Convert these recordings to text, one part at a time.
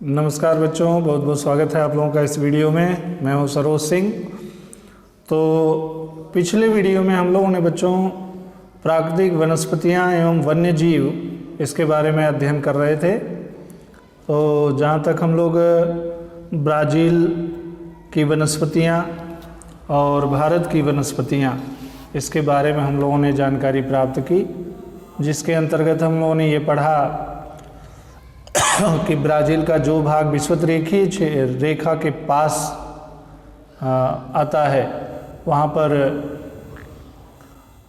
नमस्कार बच्चों, बहुत बहुत स्वागत है आप लोगों का इस वीडियो में। मैं हूं सरोज सिंह। तो पिछले वीडियो में हम लोगों ने बच्चों प्राकृतिक वनस्पतियां एवं वन्य जीव इसके बारे में अध्ययन कर रहे थे। तो जहां तक हम लोग ब्राज़ील की वनस्पतियां और भारत की वनस्पतियां इसके बारे में हम लोगों ने जानकारी प्राप्त की, जिसके अंतर्गत हम लोगों ने ये पढ़ा कि ब्राज़ील का जो भाग विषुवत रेखा के पास आता है वहाँ पर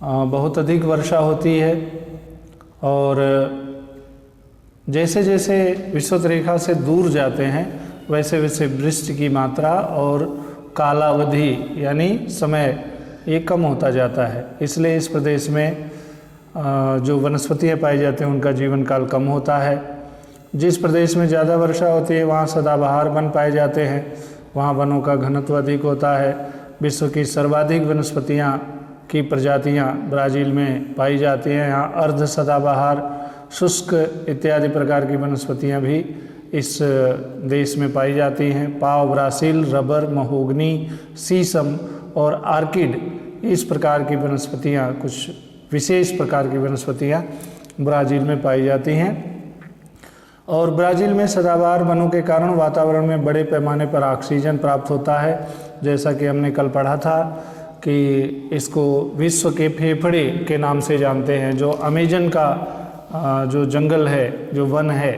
बहुत अधिक वर्षा होती है, और जैसे जैसे विषुवत रेखा से दूर जाते हैं वैसे वैसे वृष्टि की मात्रा और कालावधि यानी समय ये कम होता जाता है। इसलिए इस प्रदेश में जो वनस्पतियाँ पाई जाती हैं उनका जीवन काल कम होता है। जिस प्रदेश में ज़्यादा वर्षा होती है वहाँ सदाबहार वन पाए जाते हैं, वहाँ वनों का घनत्व अधिक होता है। विश्व की सर्वाधिक वनस्पतियाँ की प्रजातियाँ ब्राज़ील में पाई जाती हैं। यहाँ अर्ध सदाबहार, शुष्क इत्यादि प्रकार की वनस्पतियाँ भी इस देश में पाई जाती हैं। पाव, ब्रासील, रबर, महोगनी, शीशम और आर्किड, इस प्रकार की वनस्पतियाँ, कुछ विशेष प्रकार की वनस्पतियाँ ब्राज़ील में पाई जाती हैं। और ब्राज़ील में सदाबहार वनों के कारण वातावरण में बड़े पैमाने पर ऑक्सीजन प्राप्त होता है। जैसा कि हमने कल पढ़ा था कि इसको विश्व के फेफड़े के नाम से जानते हैं। जो अमेजन का जो जंगल है, जो वन है,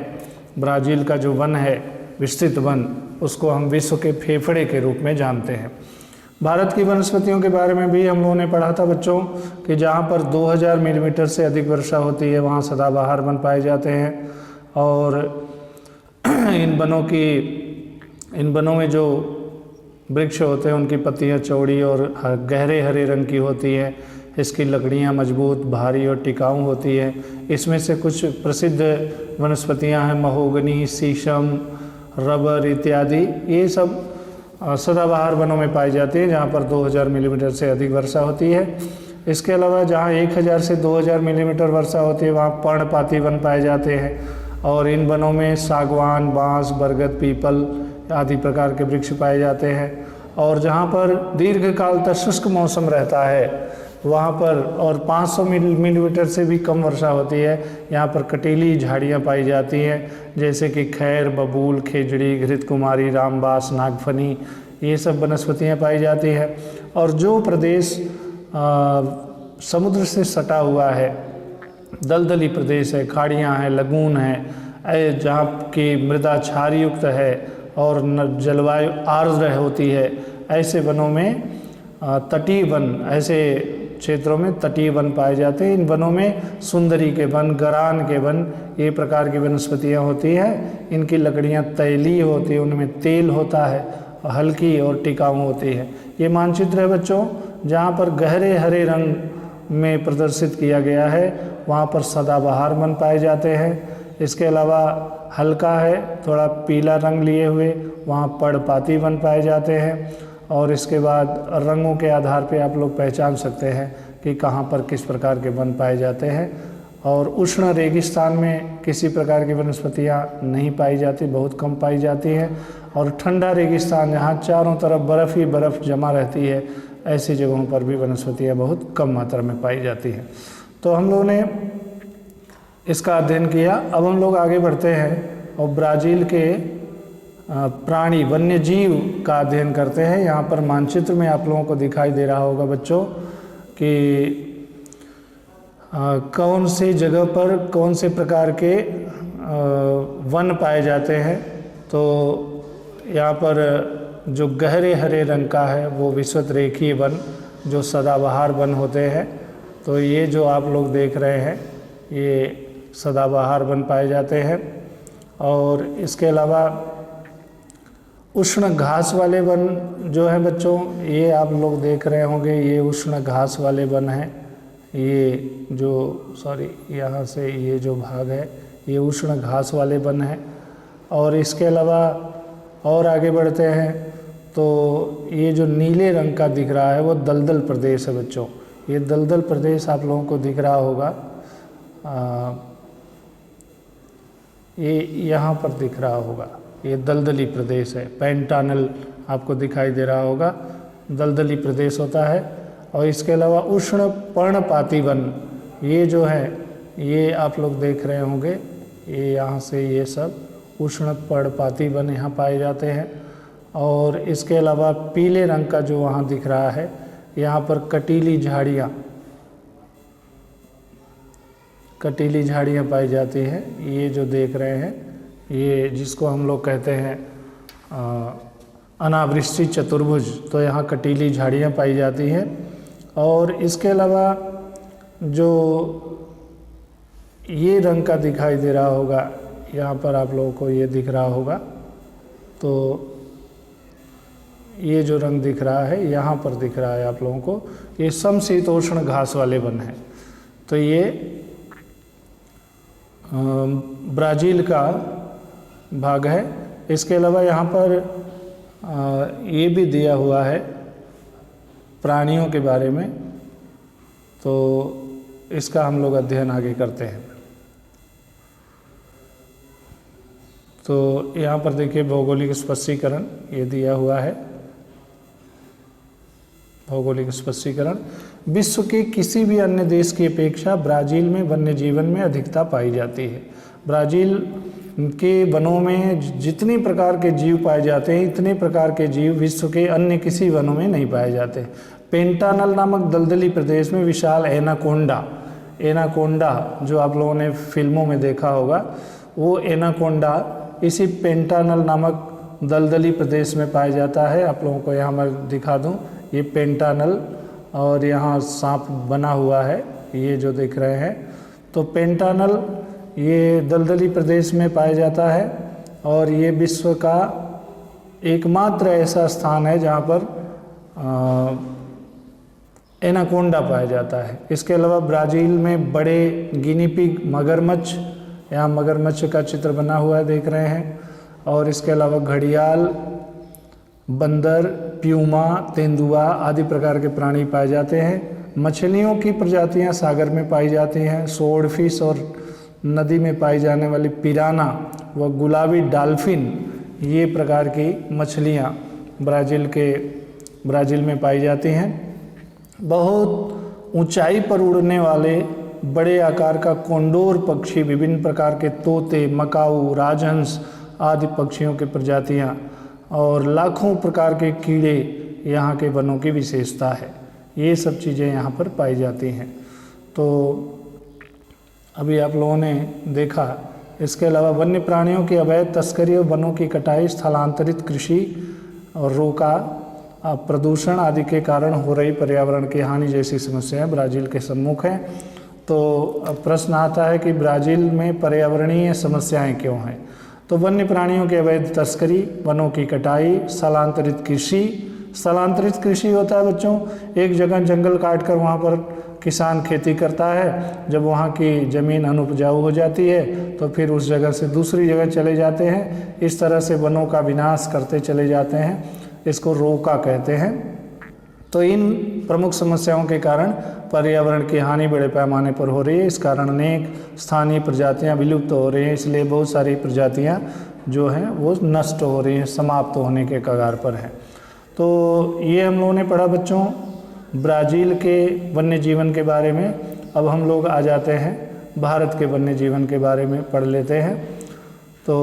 ब्राज़ील का जो वन है, विस्तृत वन, उसको हम विश्व के फेफड़े के रूप में जानते हैं। भारत की वनस्पतियों के बारे में भी हम लोगों ने पढ़ा था बच्चों कि जहाँ पर 2000 मिलीमीटर से अधिक वर्षा होती है वहाँ सदाबहार वन पाए जाते हैं। और इन वनों में जो वृक्ष होते हैं उनकी पत्तियां चौड़ी और गहरे हरे रंग की होती है। इसकी लकड़ियां मजबूत, भारी और टिकाऊ होती है। इसमें से कुछ प्रसिद्ध वनस्पतियां हैं महोगनी, शीशम, रबर इत्यादि। ये सब सदाबहार वनों में पाई जाती है जहाँ पर 2000 मिलीमीटर से अधिक वर्षा होती है। इसके अलावा जहाँ 1000 से 2000 मिलीमीटर वर्षा होती है वहाँ पर्णपाती वन पाए जाते हैं। और इन वनों में सागवान, बांस, बरगद, पीपल आदि प्रकार के वृक्ष पाए जाते हैं। और जहाँ पर दीर्घकाल तक शुष्क मौसम रहता है वहाँ पर और 500 मिलीमीटर से भी कम वर्षा होती है, यहाँ पर कटीली झाड़ियाँ पाई जाती हैं, जैसे कि खैर, बबूल, खेजड़ी, घृतकुमारी, रामबास, नागफनी, ये सब वनस्पतियाँ पाई जाती हैं। और जो प्रदेश समुद्र से सटा हुआ है, दलदली प्रदेश है, खाड़ियाँ हैं, लगून है, जहाँ की मृदा क्षारयुक्त है और जलवायु आर्द्र होती है, ऐसे वनों में तटीय वन, ऐसे क्षेत्रों में तटीय वन पाए जाते हैं। इन वनों में सुंदरी के वन, गरान के वन, ये प्रकार की वनस्पतियाँ होती हैं। इनकी लकड़ियाँ तैलीय होती है, उनमें तेल होता है, हल्की और टिकाऊ होती है। ये मानचित्र है बच्चों जहाँ पर गहरे हरे रंग में प्रदर्शित किया गया है, वहाँ पर सदाबहार वन पाए जाते हैं। इसके अलावा हल्का है, थोड़ा पीला रंग लिए हुए, वहाँ पर्णपाती वन पाए जाते हैं। और इसके बाद रंगों के आधार पे आप लोग पहचान सकते हैं कि कहाँ पर किस प्रकार के वन पाए जाते हैं। और उष्ण रेगिस्तान में किसी प्रकार की वनस्पतियाँ नहीं पाई जाती, बहुत कम पाई जाती हैं। और ठंडा रेगिस्तान जहाँ चारों तरफ बर्फ़ ही बर्फ़ जमा रहती है, ऐसी जगहों पर भी वनस्पतियाँ बहुत कम मात्रा में पाई जाती हैं। तो हम लोगों ने इसका अध्ययन किया। अब हम लोग आगे बढ़ते हैं और ब्राज़ील के प्राणी, वन्य जीव का अध्ययन करते हैं। यहाँ पर मानचित्र में आप लोगों को दिखाई दे रहा होगा बच्चों कि कौन सी जगह पर कौन से प्रकार के वन पाए जाते हैं। तो यहाँ पर जो गहरे हरे रंग का है वो विषुवत रेखीय वन, जो सदाबहार वन होते हैं। तो ये जो आप लोग देख रहे हैं ये सदाबहार वन पाए जाते हैं। और इसके अलावा उष्ण घास वाले वन जो है बच्चों, ये आप लोग देख रहे होंगे, ये उष्ण घास वाले वन हैं। ये जो यहाँ से ये जो भाग है ये उष्ण घास वाले वन हैं। और इसके अलावा और आगे बढ़ते हैं तो ये जो नीले रंग का दिख रहा है वो दलदल प्रदेश है बच्चों। ये दलदल प्रदेश आप लोगों को दिख रहा होगा, ये यहाँ पर दिख रहा होगा। ये दलदली प्रदेश है। पैंटानल आपको दिखाई दे रहा होगा, दलदली प्रदेश होता है। और इसके अलावा उष्ण पर्णपाती वन, ये जो है ये आप लोग देख रहे होंगे, ये यहाँ से ये सब उष्ण पर्णपाती वन यहाँ पाए जाते हैं। और इसके अलावा पीले रंग का जो वहाँ दिख रहा है, यहाँ पर कटीली झाड़ियाँ पाई जाती हैं। ये जो देख रहे हैं, ये जिसको हम लोग कहते हैं अनावृष्टि चतुर्भुज, तो यहाँ कटीली झाड़ियाँ पाई जाती हैं। और इसके अलावा जो ये रंग का दिखाई दे रहा होगा, यहाँ पर आप लोगों को ये दिख रहा होगा, तो ये जो रंग दिख रहा है यहाँ पर दिख रहा है आप लोगों को, ये समशीतोष्ण घास वाले वन हैं। तो ये ब्राज़ील का भाग है। इसके अलावा यहाँ पर ये भी दिया हुआ है प्राणियों के बारे में, तो इसका हम लोग अध्ययन आगे करते हैं। तो यहाँ पर देखिए भौगोलिक स्पष्टीकरण ये दिया हुआ है। भौगोलिक स्पष्टीकरण, विश्व के किसी भी अन्य देश की अपेक्षा ब्राज़ील में वन्य जीवन में अधिकता पाई जाती है। ब्राज़ील के वनों में जितनी प्रकार के जीव पाए जाते हैं, इतने प्रकार के जीव विश्व के अन्य किसी वनों में नहीं पाए जाते। पेंटानल नामक दलदली प्रदेश में विशाल एनाकोंडा जो आप लोगों ने फिल्मों में देखा होगा, वो एनाकोंडा इसी पेंटानल नामक दलदली प्रदेश में पाया जाता है। आप लोगों को यहाँ मैं दिखा दूँ, ये पेंटानल और यहाँ सांप बना हुआ है, ये जो देख रहे हैं। तो पेंटानल ये दलदली प्रदेश में पाया जाता है और ये विश्व का एकमात्र ऐसा स्थान है जहाँ पर एनाकोंडा पाया जाता है। इसके अलावा ब्राज़ील में बड़े गिनी पिग मगरमच्छ, यहाँ मगरमच्छ का चित्र बना हुआ है देख रहे हैं। और इसके अलावा घड़ियाल, बंदर, प्यूमा, तेंदुआ आदि प्रकार के प्राणी पाए जाते हैं। मछलियों की प्रजातियाँ सागर में पाई जाती हैं। स्वॉर्ड फिश और नदी में पाई जाने वाली पिराना व गुलाबी डॉल्फिन, ये प्रकार की मछलियाँ ब्राज़ील में पाई जाती हैं। बहुत ऊंचाई पर उड़ने वाले बड़े आकार का कोंडोर पक्षी, विभिन्न प्रकार के तोते, मकाऊ, राजहंस आदि पक्षियों की प्रजातियाँ और लाखों प्रकार के कीड़े यहाँ के वनों की विशेषता है। ये सब चीज़ें यहाँ पर पाई जाती हैं। तो अभी आप लोगों ने देखा। इसके अलावा वन्य प्राणियों की अवैध तस्करी और वनों की कटाई, स्थलांतरित कृषि और रोका, प्रदूषण आदि के कारण हो रही पर्यावरण की हानि जैसी समस्याएं ब्राज़ील के सम्मुख हैं। तो अब प्रश्न आता है कि ब्राज़ील में पर्यावरणीय समस्याएं क्यों हैं? तो वन्य प्राणियों की अवैध तस्करी, वनों की कटाई, स्थलांतरित कृषि होता है बच्चों, एक जगह जंगल काट कर वहाँ पर किसान खेती करता है। जब वहाँ की ज़मीन अनुपजाऊ हो जाती है तो फिर उस जगह से दूसरी जगह चले जाते हैं। इस तरह से वनों का विनाश करते चले जाते हैं, इसको रोका कहते हैं। तो इन प्रमुख समस्याओं के कारण पर्यावरण की हानि बड़े पैमाने पर हो रही है। इस कारण अनेक स्थानीय प्रजातियां विलुप्त हो रही हैं, इसलिए बहुत सारी प्रजातियां जो हैं वो नष्ट हो रही हैं, समाप्त होने के कगार पर हैं। तो ये हम लोगों ने पढ़ा बच्चों ब्राज़ील के वन्य जीवन के बारे में। अब हम लोग आ जाते हैं भारत के वन्य जीवन के बारे में पढ़ लेते हैं। तो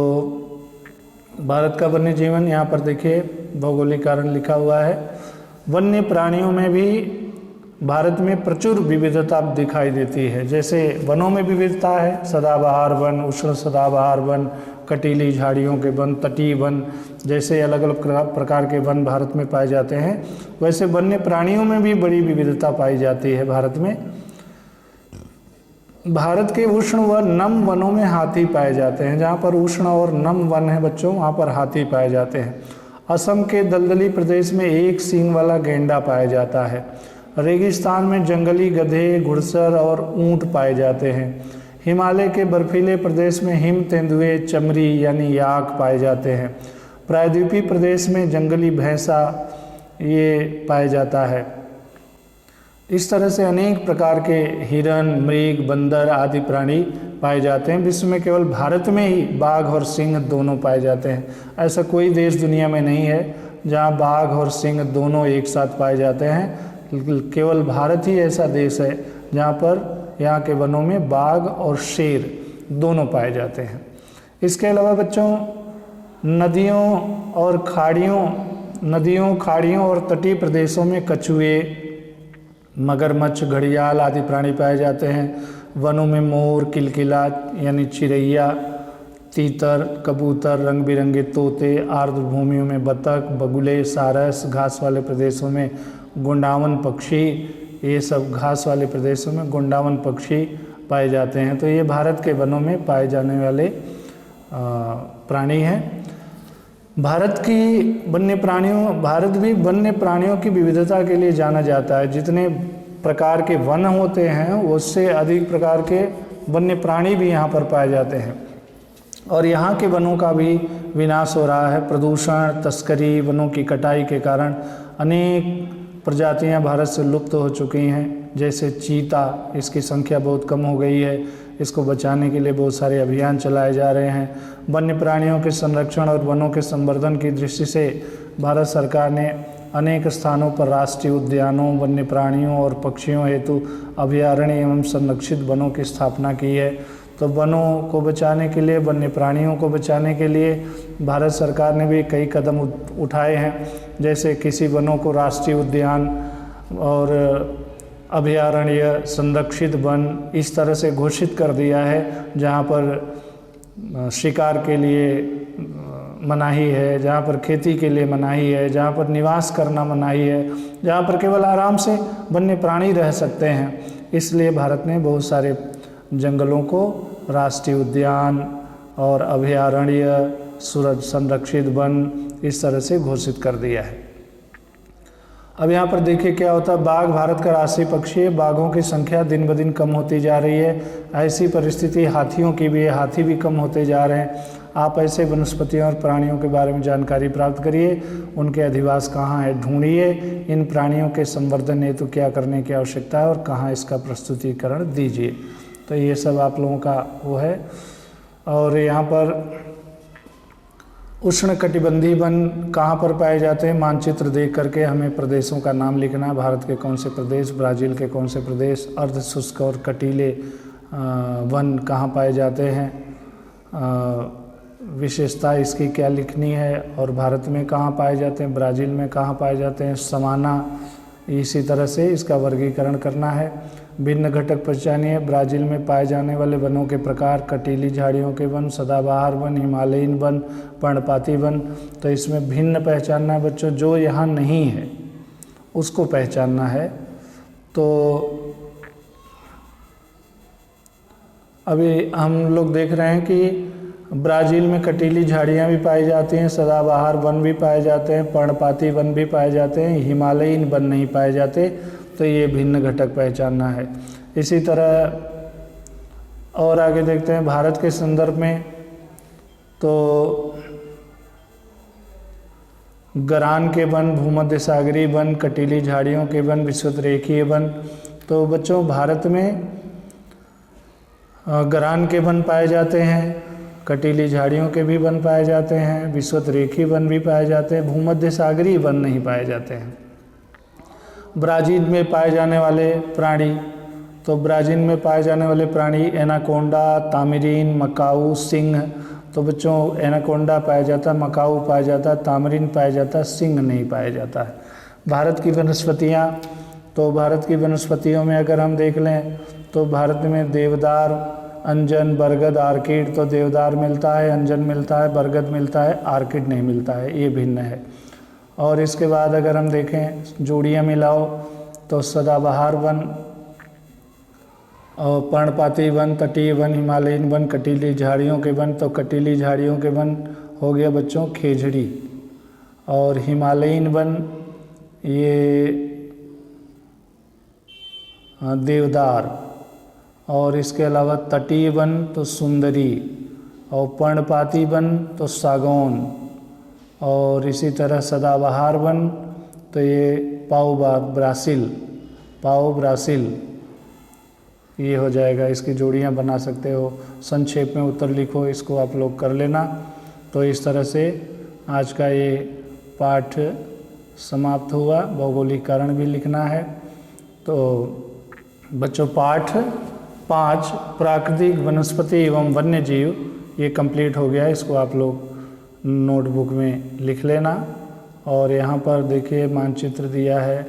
भारत का वन्य जीवन यहाँ पर देखिए भौगोलिक कारण लिखा हुआ है। वन्य प्राणियों में भी भारत में प्रचुर विविधता दिखाई देती है। जैसे वनों में विविधता है, सदाबहार वन, उष्ण सदाबहार वन, कटीली झाड़ियों के वन, तटीय वन, जैसे अलग अलग प्रकार के वन भारत में पाए जाते हैं, वैसे वन्य प्राणियों में भी बड़ी विविधता पाई जाती है भारत में। भारत के उष्ण व नम वनों में हाथी पाए जाते हैं। जहाँ पर उष्ण और नम वन है बच्चों, वहाँ पर हाथी पाए जाते हैं। असम के दलदली प्रदेश में एक सींग वाला गैंडा पाया जाता है। रेगिस्तान में जंगली गधे, घुड़सर और ऊंट पाए जाते हैं। हिमालय के बर्फीले प्रदेश में हिम तेंदुए, चमरी यानी याक पाए जाते हैं। प्रायद्वीपीय प्रदेश में जंगली भैंसा ये पाया जाता है। इस तरह से अनेक प्रकार के हिरण, मृग, बंदर आदि प्राणी पाए जाते हैं। विश्व में केवल भारत में ही बाघ और सिंह दोनों पाए जाते हैं। ऐसा कोई देश दुनिया में नहीं है जहाँ बाघ और सिंह दोनों एक साथ पाए जाते हैं। केवल भारत ही ऐसा देश है जहाँ पर यहाँ के वनों में बाघ और शेर दोनों पाए जाते हैं। इसके अलावा बच्चों नदियों, खाड़ियों और तटीय प्रदेशों में कछुए, मगरमच्छ, घड़ियाल आदि प्राणी पाए जाते हैं। वनों में मोर, किलकिला यानी चिड़ैया, तीतर, कबूतर, रंग बिरंगे तोते, आर्द्र भूमियों में बतख, बगुले, सारस, घास वाले प्रदेशों में गोंडावन पक्षी, ये सब घास वाले प्रदेशों में गोंडावन पक्षी पाए जाते हैं। तो ये भारत के वनों में पाए जाने वाले प्राणी हैं। भारत भी वन्य प्राणियों की विविधता के लिए जाना जाता है। जितने प्रकार के वन होते हैं उससे अधिक प्रकार के वन्य प्राणी भी यहाँ पर पाए जाते हैं। और यहाँ के वनों का भी विनाश हो रहा है। प्रदूषण, तस्करी, वनों की कटाई के कारण अनेक प्रजातियाँ भारत से लुप्त हो चुकी हैं। जैसे चीता, इसकी संख्या बहुत कम हो गई है। इसको बचाने के लिए बहुत सारे अभियान चलाए जा रहे हैं। वन्य प्राणियों के संरक्षण और वनों के संवर्धन की दृष्टि से भारत सरकार ने अनेक स्थानों पर राष्ट्रीय उद्यानों, वन्य प्राणियों और पक्षियों हेतु अभयारण्य एवं संरक्षित वनों की स्थापना की है। तो वनों को बचाने के लिए, वन्य प्राणियों को बचाने के लिए भारत सरकार ने भी कई कदम उठाए हैं। जैसे किसी वनों को राष्ट्रीय उद्यान और अभयारण्य, संरक्षित वन इस तरह से घोषित कर दिया है, जहाँ पर शिकार के लिए मनाही है, जहाँ पर खेती के लिए मनाही है, जहाँ पर निवास करना मनाही है, जहाँ पर केवल आराम से वन्य प्राणी रह सकते हैं। इसलिए भारत ने बहुत सारे जंगलों को राष्ट्रीय उद्यान और अभयारण्य, संरक्षित वन इस तरह से घोषित कर दिया है। अब यहाँ पर देखिए क्या होता है। बाघ भारत का राष्ट्रीय पक्षी है। बाघों की संख्या दिन ब दिन कम होती जा रही है। ऐसी परिस्थिति हाथियों की भी है। हाथी भी कम होते जा रहे हैं। आप ऐसे वनस्पतियों और प्राणियों के बारे में जानकारी प्राप्त करिए। उनके अधिवास कहाँ है ढूंढिए। इन प्राणियों के संवर्धन हेतु क्या करने की आवश्यकता है और कहाँ इसका प्रस्तुतिकरण दीजिए। तो ये सब आप लोगों का वो है। और यहाँ पर उष्णकटिबंधीय वन कहाँ पर पाए जाते हैं, मानचित्र देख करके हमें प्रदेशों का नाम लिखना है। भारत के कौन से प्रदेश, ब्राज़ील के कौन से प्रदेश, अर्ध शुष्क और कटीले वन कहाँ पाए जाते हैं, विशेषता इसकी क्या लिखनी है, और भारत में कहाँ पाए जाते हैं, ब्राज़ील में कहाँ पाए जाते हैं, समाना, इसी तरह से इसका वर्गीकरण करना है। भिन्न घटक पहचानिए। ब्राज़ील में पाए जाने वाले वनों के प्रकार, कटीली झाड़ियों के वन, सदाबहार वन, हिमालयीन वन, पर्णपाती वन। तो इसमें भिन्न पहचानना है बच्चों, जो यहाँ नहीं है उसको पहचानना है। तो अभी हम लोग देख रहे हैं कि ब्राज़ील में कटीली झाड़ियाँ भी पाई जाती हैं, सदाबहार वन भी पाए जाते हैं, पर्णपाती वन भी पाए जाते हैं, हिमालयीन वन नहीं पाए जाते। तो ये भिन्न घटक पहचानना है। इसी तरह और आगे देखते हैं भारत के संदर्भ में। तो गरान के वन, भूमध्य सागरीय वन, कटीली झाड़ियों के वन, विषुवतरेखीय वन। तो बच्चों भारत में गरान के वन पाए जाते हैं, कटीली झाड़ियों के भी वन पाए जाते हैं, विषुवतरेखीय वन भी पाए जाते हैं, भूमध्य सागरीय वन नहीं पाए जाते हैं। ब्राज़ील में पाए जाने वाले प्राणी, तो ब्राज़ील में पाए जाने वाले प्राणी एनाकोंडा, तामरीन, मकाऊ, सिंह। तो बच्चों एनाकोंडा पाया जाता है, मकाऊ पाया जाता है, तामरीन पाया जाता है, सिंह नहीं पाया जाता है। भारत की वनस्पतियाँ, तो भारत की वनस्पतियों में अगर हम देख लें तो भारत में देवदार, अंजन, बरगद, आर्किड। तो देवदार मिलता है, अंजन मिलता है, बरगद मिलता है, आर्किड नहीं मिलता है, ये भिन्न है। और इसके बाद अगर हम देखें जोड़ियाँ मिलाओ तो सदाबहार वन और पर्णपाती वन, तटीय वन, हिमालयीन वन, कटीली झाड़ियों के वन। तो कटीली झाड़ियों के वन हो गया बच्चों खेजड़ी, और हिमालयीन वन ये देवदार, और इसके अलावा तटीय वन तो सुंदरी, और पर्णपाती वन तो सागौन, और इसी तरह सदाबहार वन तो ये पाउबा, ब्राज़ील, पाओ ब्राज़ील, ये हो जाएगा। इसकी जोड़ियाँ बना सकते हो, संक्षेप में उत्तर लिखो, इसको आप लोग कर लेना। तो इस तरह से आज का ये पाठ समाप्त हुआ। भौगोलिक कारण भी लिखना है। तो बच्चों पाठ 5 प्राकृतिक वनस्पति एवं वन्य जीव ये कंप्लीट हो गया। इसको आप लोग नोटबुक में लिख लेना। और यहाँ पर देखिए मानचित्र दिया है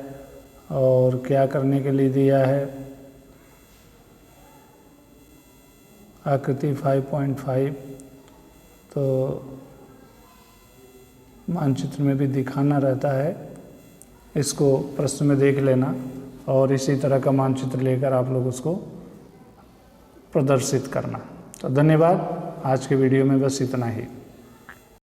और क्या करने के लिए दिया है, आकृति 5.5। तो मानचित्र में भी दिखाना रहता है, इसको प्रश्न में देख लेना और इसी तरह का मानचित्र लेकर आप लोग उसको प्रदर्शित करना। तो धन्यवाद। आज के वीडियो में बस इतना ही।